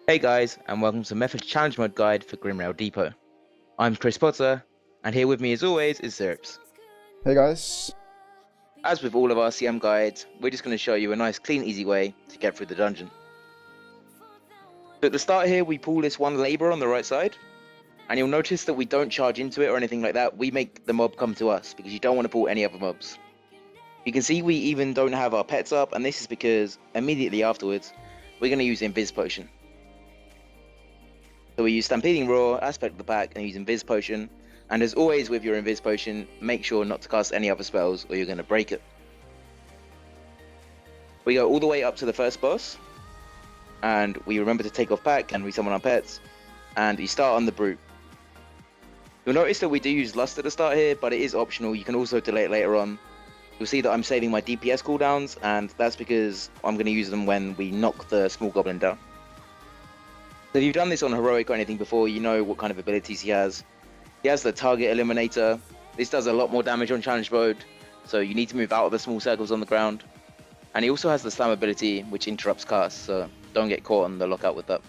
Hey guys, and welcome to Method Challenge Mode Guide for Grimrail Depot. I'm Chris Potter, and here with me as always is Zerps. Hey guys. As with all of our CM guides, we're just going to show you a nice clean easy way to get through the dungeon. So at the start here we pull this one labourer on the right side, and you'll notice that we don't charge into it or anything like that. We make the mob come to us because you don't want to pull any other mobs. You can see we even don't have our pets up, and this is because immediately afterwards we're going to use Invis Potion. So we use Stampeding Roar, Aspect of the Pack, and use Invis Potion. And as always with your Invis Potion, make sure not to cast any other spells or you're going to break it. We go all the way up to the first boss. And we remember to take off pack and resummon our pets. And you start on the Brute. You'll notice that we do use Lust at the start here, but it is optional. You can also delay it later on. You'll see that I'm saving my DPS cooldowns, and that's because I'm going to use them when we knock the small goblin down. So if you've done this on Heroic or anything before, you know what kind of abilities he has. He has the Target Eliminator. This does a lot more damage on Challenge Mode, so you need to move out of the small circles on the ground. And he also has the Slam ability, which interrupts casts, so don't get caught on the lockout with that.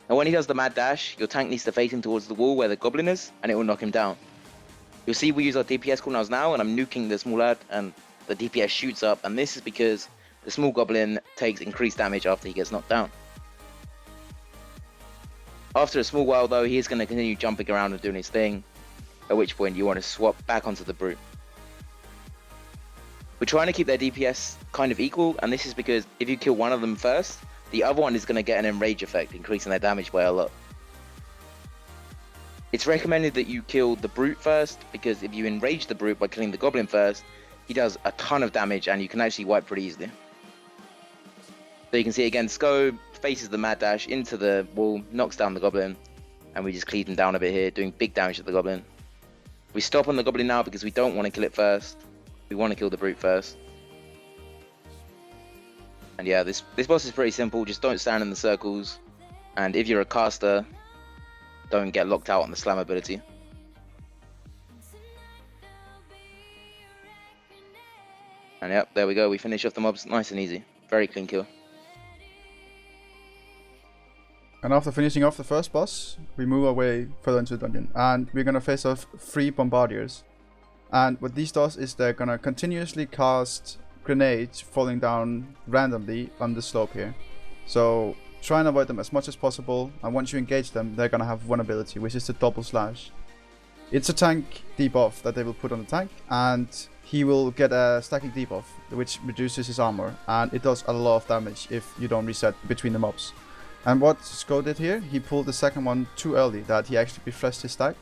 And when he does the Mad Dash, your tank needs to face him towards the wall where the Goblin is, and it will knock him down. You'll see we use our DPS cooldowns now, and I'm nuking the small lad, and the DPS shoots up, and this is because the small Goblin takes increased damage after he gets knocked down. After a small while though, he is going to continue jumping around and doing his thing, at which point you want to swap back onto the Brute. We're trying to keep their DPS kind of equal, and this is because if you kill one of them first, the other one is going to get an enrage effect, increasing their damage by a lot. It's recommended that you kill the Brute first, because if you enrage the Brute by killing the Goblin first, he does a ton of damage and you can actually wipe pretty easily. So you can see again, Scope faces the Mad Dash into the wall, knocks down the Goblin, and we just cleave him down a bit here, doing big damage to the Goblin. We stop on the Goblin now because we don't want to kill it first. We want to kill the Brute first. And yeah, this boss is pretty simple, just don't stand in the circles, and if you're a caster, don't get locked out on the Slam ability. And yep, there we go, we finish off the mobs nice and easy. Very clean kill. And after finishing off the first boss, we move our way further into the dungeon, and we're gonna face off 3 bombardiers. And what these does is they're gonna continuously cast grenades falling down randomly on the slope here. So try and avoid them as much as possible, and once you engage them, they're gonna have one ability, which is the double slash. It's a tank debuff that they will put on the tank, and he will get a stacking debuff, which reduces his armor, and it does a lot of damage if you don't reset between the mobs. And what Sko did here, he pulled the second one too early, that he actually refreshed his stack.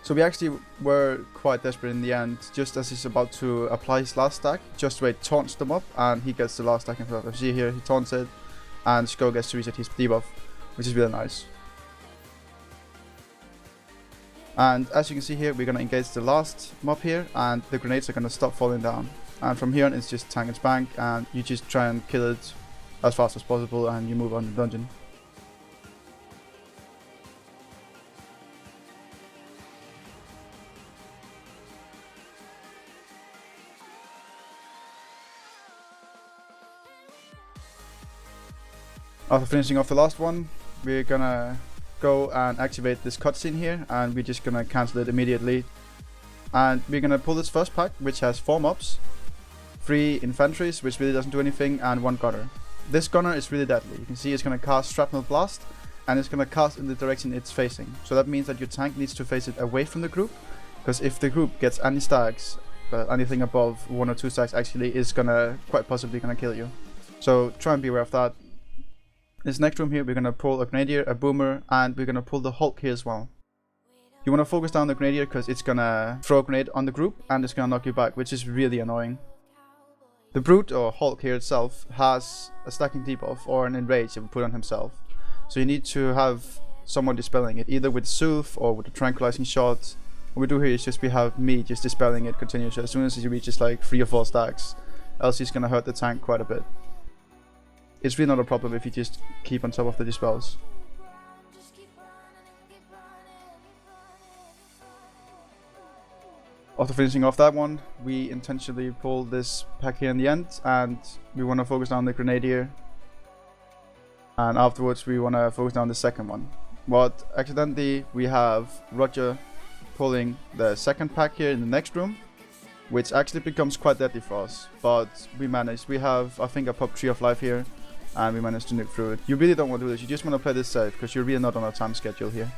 So we actually were quite desperate in the end. Just as he's about to apply his last stack, Just Wait taunts them up, and he gets the last stack in front of him. See here, he taunts it, and Sko gets to reset his debuff, which is really nice. And as you can see here, we're going to engage the last mob here, and the grenades are going to stop falling down. And from here on, it's just tank and spank, and you just try and kill it as fast as possible, and you move on to the dungeon. After finishing off the last one, we're gonna go and activate this cutscene here, and we're just gonna cancel it immediately. And we're gonna pull this first pack, which has 4 mobs, 3 infantries, which really doesn't do anything, and 1 gunner. This gunner is really deadly. You can see it's going to cast Shrapnel Blast, and it's going to cast in the direction it's facing. So that means that your tank needs to face it away from the group, because if the group gets any stacks, anything above 1 or 2 stacks actually is going to quite possibly going to kill you. So try and be aware of that. This next room here, we're going to pull a Grenadier, a Boomer, and we're going to pull the Hulk here as well. You want to focus down the Grenadier because it's going to throw a grenade on the group and it's going to knock you back, which is really annoying. The Brute, or Hulk here itself, has a stacking debuff or an enrage if put on himself. So you need to have someone dispelling it, either with Soothe or with a tranquilizing shot. What we do here is just we have me just dispelling it continuously as soon as he reaches like 3 or 4 stacks, else he's gonna hurt the tank quite a bit. It's really not a problem if you just keep on top of the dispels. After finishing off that one, we intentionally pull this pack here in the end, and we want to focus on the Grenadier. and afterwards we want to focus on the second one. But accidentally we have Roger pulling the second pack here in the next room, which actually becomes quite deadly for us, but we managed. We have, I think, a pop 3 of life here, and we managed to nuke through it. You really don't want to do this, you just want to play this safe, because you're really not on a time schedule here.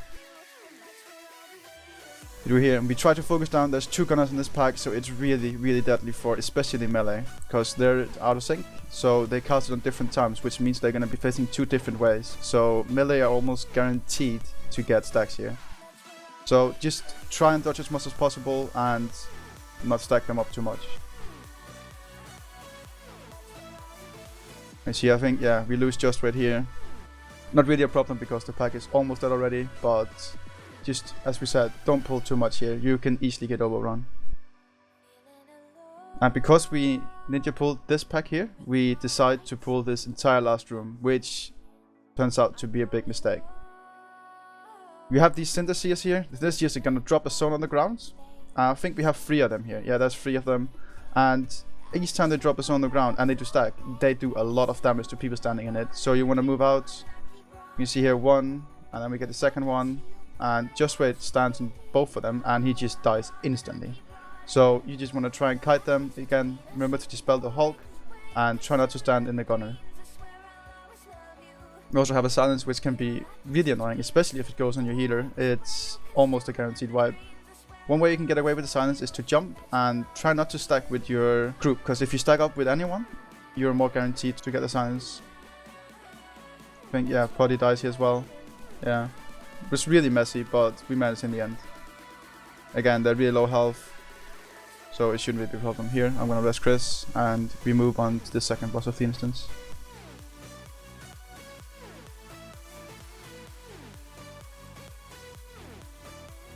Through here, and we try to focus down. There's 2 gunners in this pack, so it's really deadly for especially melee, because they're out of sync, so they cast it on different times, which means they're going to be facing 2 different ways. So melee are almost guaranteed to get stacks here. So just try and dodge as much as possible and not stack them up too much. And see, I think, yeah, we lose just right here. Not really a problem because the pack is almost dead already, but just as we said, don't pull too much here. You can easily get overrun. And because we ninja pulled this pack here, we decide to pull this entire last room, which turns out to be a big mistake. We have these Synthesiers here. The Synthesiers are gonna drop a zone on the ground. I think we have 3 of them here. Yeah, there's 3 of them. And each time they drop a zone on the ground and they do stack, they do a lot of damage to people standing in it. So you want to move out. You see here 1, and then we get the second one. And Just Wait stands in both of them, and he just dies instantly. So you just want to try and kite them. Again, remember to dispel the Hulk, and try not to stand in the gunner. We also have a silence, which can be really annoying, especially if it goes on your healer. It's almost a guaranteed wipe. One way you can get away with the silence is to jump and try not to stack with your group, because if you stack up with anyone, you're more guaranteed to get the silence. I think, yeah, Poddy dies here as well. Yeah, it was really messy, but we managed in the end. Again, they're really low health, so it shouldn't really be a problem here. I'm gonna rest Chris, and we move on to the second boss of the instance.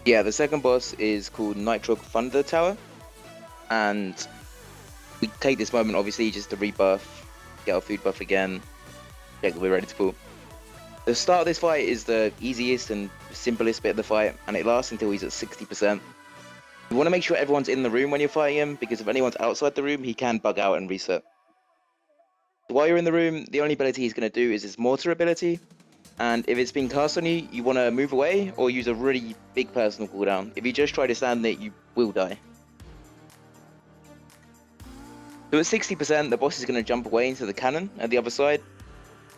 Yeah, the second boss is called Nitro Thunder Tower, and we take this moment obviously just to rebuff, get our food buff again, check that we're ready to pull. The start of this fight is the easiest and simplest bit of the fight, and it lasts until he's at 60%. You want to make sure everyone's in the room when you're fighting him, because if anyone's outside the room, he can bug out and reset. While you're in the room, the only ability he's going to do is his mortar ability. And if it's been cast on you, you want to move away or use a really big personal cooldown. If you just try to stand there, you will die. So at 60%, the boss is going to jump away into the cannon at the other side.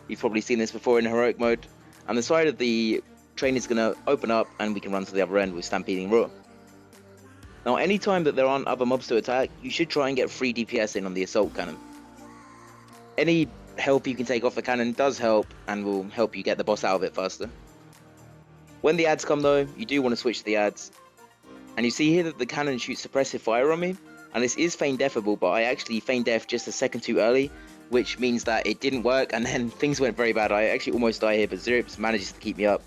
You've probably seen this before in heroic mode. And the side of the train is going to open up and we can run to the other end with Stampeding Roar. Now, anytime that there aren't other mobs to attack, you should try and get free DPS in on the assault cannon. Any help you can take off the cannon does help and will help you get the boss out of it faster. When the ads come though, you do want to switch to the ads. And you see here that the cannon shoots suppressive fire on me, and this is feign deafable, but I actually feigned death just a second too early, which means that it didn't work and then things went very bad. I actually almost died here, but Zirips manages to keep me up.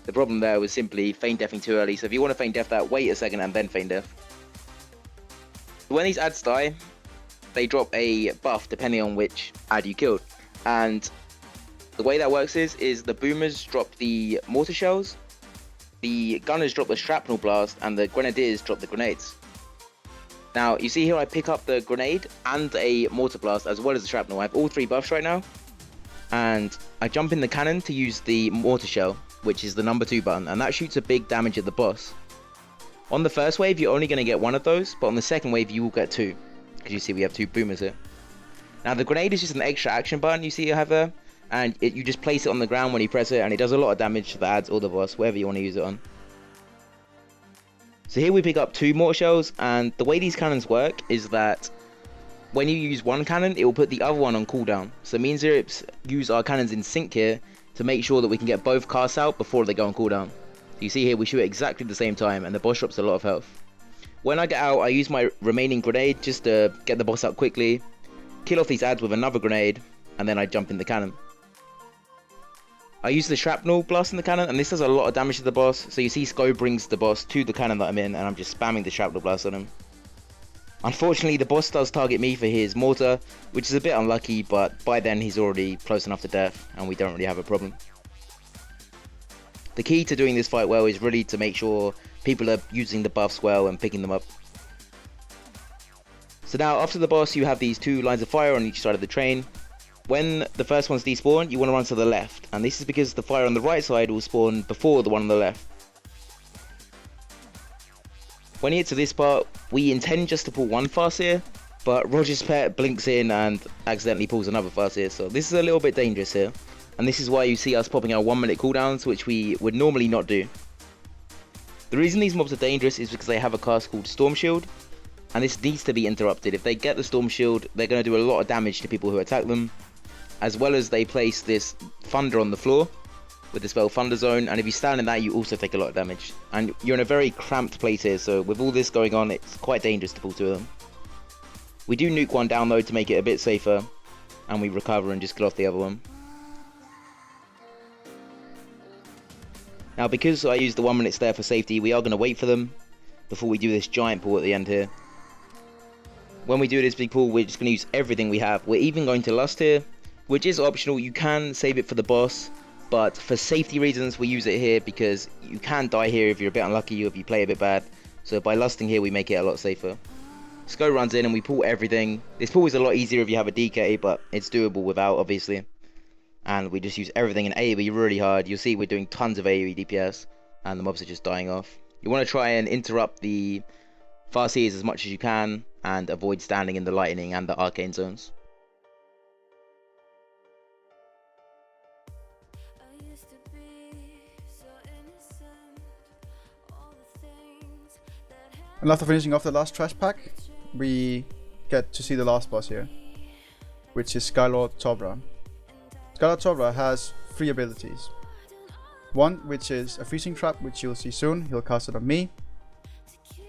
The problem there was simply feign deafing too early, so if you want to feign deaf that, wait a second and then feign deaf. When these ads die, they drop a buff depending on which ad you killed. And the way that works is the boomers drop the mortar shells, the gunners drop the shrapnel blast, and the grenadiers drop the grenades. Now, you see here I pick up the grenade and a mortar blast as well as the shrapnel. I have all 3 buffs right now. And I jump in the cannon to use the mortar shell, which is the number 2 button, and that shoots a big damage at the boss. On the first wave, you're only going to get 1 of those, but on the second wave, you will get 2. Because you see we have 2 boomers here. Now the grenade is just an extra action button you see you have there, and you just place it on the ground when you press it, and it does a lot of damage to the ads or the boss, wherever you want to use it on. So here we pick up 2 mortar shells, and the way these cannons work is that when you use one cannon, it will put the other one on cooldown. So me and Zirips use our cannons in sync here to make sure that we can get both casts out before they go on cooldown. So you see here we shoot at exactly the same time, and the boss drops a lot of health. When I get out, I use my remaining grenade just to get the boss out quickly, kill off these ads with another grenade, and then I jump in the cannon. I use the shrapnel blast in the cannon, and this does a lot of damage to the boss. So you see Sko brings the boss to the cannon that I'm in, and I'm just spamming the shrapnel blast on him. Unfortunately, the boss does target me for his mortar, which is a bit unlucky, but by then he's already close enough to death, and we don't really have a problem. The key to doing this fight well is really to make sure people are using the buffs well and picking them up. So now after the boss you have these 2 lines of fire on each side of the train. when the first ones despawn, you want to run to the left, and this is because the fire on the right side will spawn before the one on the left. When you get to this part, we intend just to pull one Farseer, but Roger's pet blinks in and accidentally pulls another Farseer, so this is a little bit dangerous here. And this is why you see us popping our 1 minute cooldowns, which we would normally not do. The reason these mobs are dangerous is because they have a cast called Storm Shield, and this needs to be interrupted. If they get the Storm Shield, they're going to do a lot of damage to people who attack them, as well as they place this Thunder on the floor with the spell Thunder Zone, and if you stand in that, you also take a lot of damage. And you're in a very cramped place here, so with all this going on, it's quite dangerous to pull two of them. We do nuke one down though to make it a bit safer, and we recover and just kill off the other one. Now, because I used the 1 minute stare for safety, we are going to wait for them before we do this giant pull at the end here. When we do this big pull, we're just going to use everything we have. We're even going to Lust here, which is optional. You can save it for the boss, but for safety reasons, we use it here because you can die here if you're a bit unlucky or if you play a bit bad. So by lusting here, we make it a lot safer. Sko runs in and we pull everything. This pull is a lot easier if you have a DK, but it's doable without, obviously. And we just use everything in AoE really hard. You'll see we're doing tons of AoE DPS, and the mobs are just dying off. You want to try and interrupt the Farseers as much as you can, and avoid standing in the lightning and the arcane zones. And after finishing off the last trash pack, we get to see the last boss here, which is Skylord Cobra. Skylord Cobra has 3 abilities. One, which is a freezing trap, which you'll see soon. He'll cast it on me.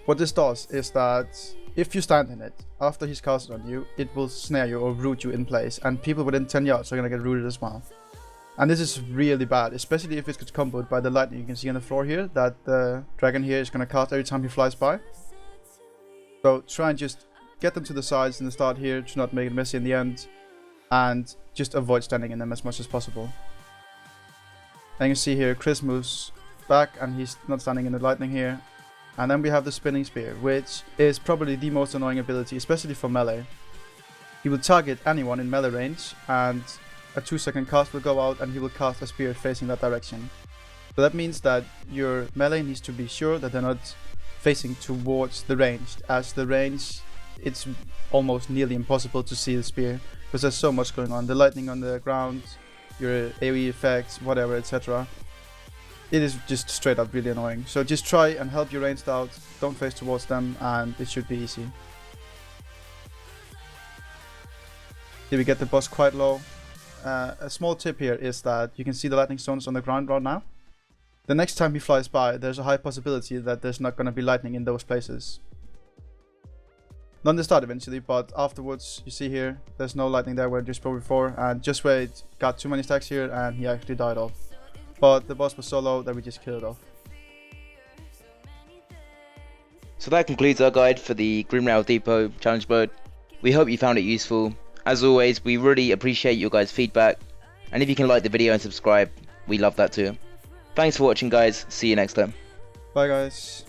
What this does is that if you stand in it, after he's cast it on you, it will snare you or root you in place, and people within 10 yards are gonna get rooted as well. And this is really bad, especially if it gets comboed by the lightning you can see on the floor here, that the dragon here is gonna cast every time he flies by. So try and just get them to the sides in the start here to not make it messy in the end, and just avoid standing in them as much as possible. And you can see here Chris moves back and he's not standing in the lightning here. And then we have the spinning spear, which is probably the most annoying ability, especially for melee. He will target anyone in melee range, and a 2-second cast will go out and he will cast a spear facing that direction. So that means that your melee needs to be sure that they're not facing towards the range, as the range, it's almost nearly impossible to see the spear because there's so much going on. The lightning on the ground, your AoE effects, whatever, etc. It is just straight up really annoying. So just try and help your ranged out, don't face towards them, and it should be easy. Here we get the boss quite low. A small tip here is that you can see the lightning stones on the ground right now. The next time he flies by, there's a high possibility that there's not going to be lightning in those places. Not in the start eventually, but afterwards, you see here, there's no lightning there where it just spoke before, and just where it got too many stacks here and he actually died off. But the boss was so low that we just killed it off. So that concludes our guide for the Grimrail Depot challenge mode. We hope you found it useful. As always, we really appreciate your guys' feedback, and if you can like the video and subscribe, we love that too. Thanks for watching, guys. See you next time. Bye guys.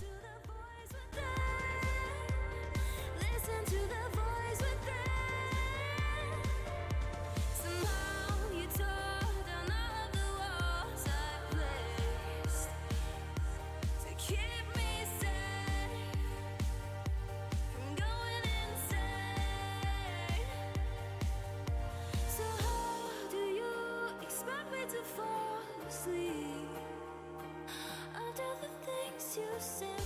I'll do the things you say.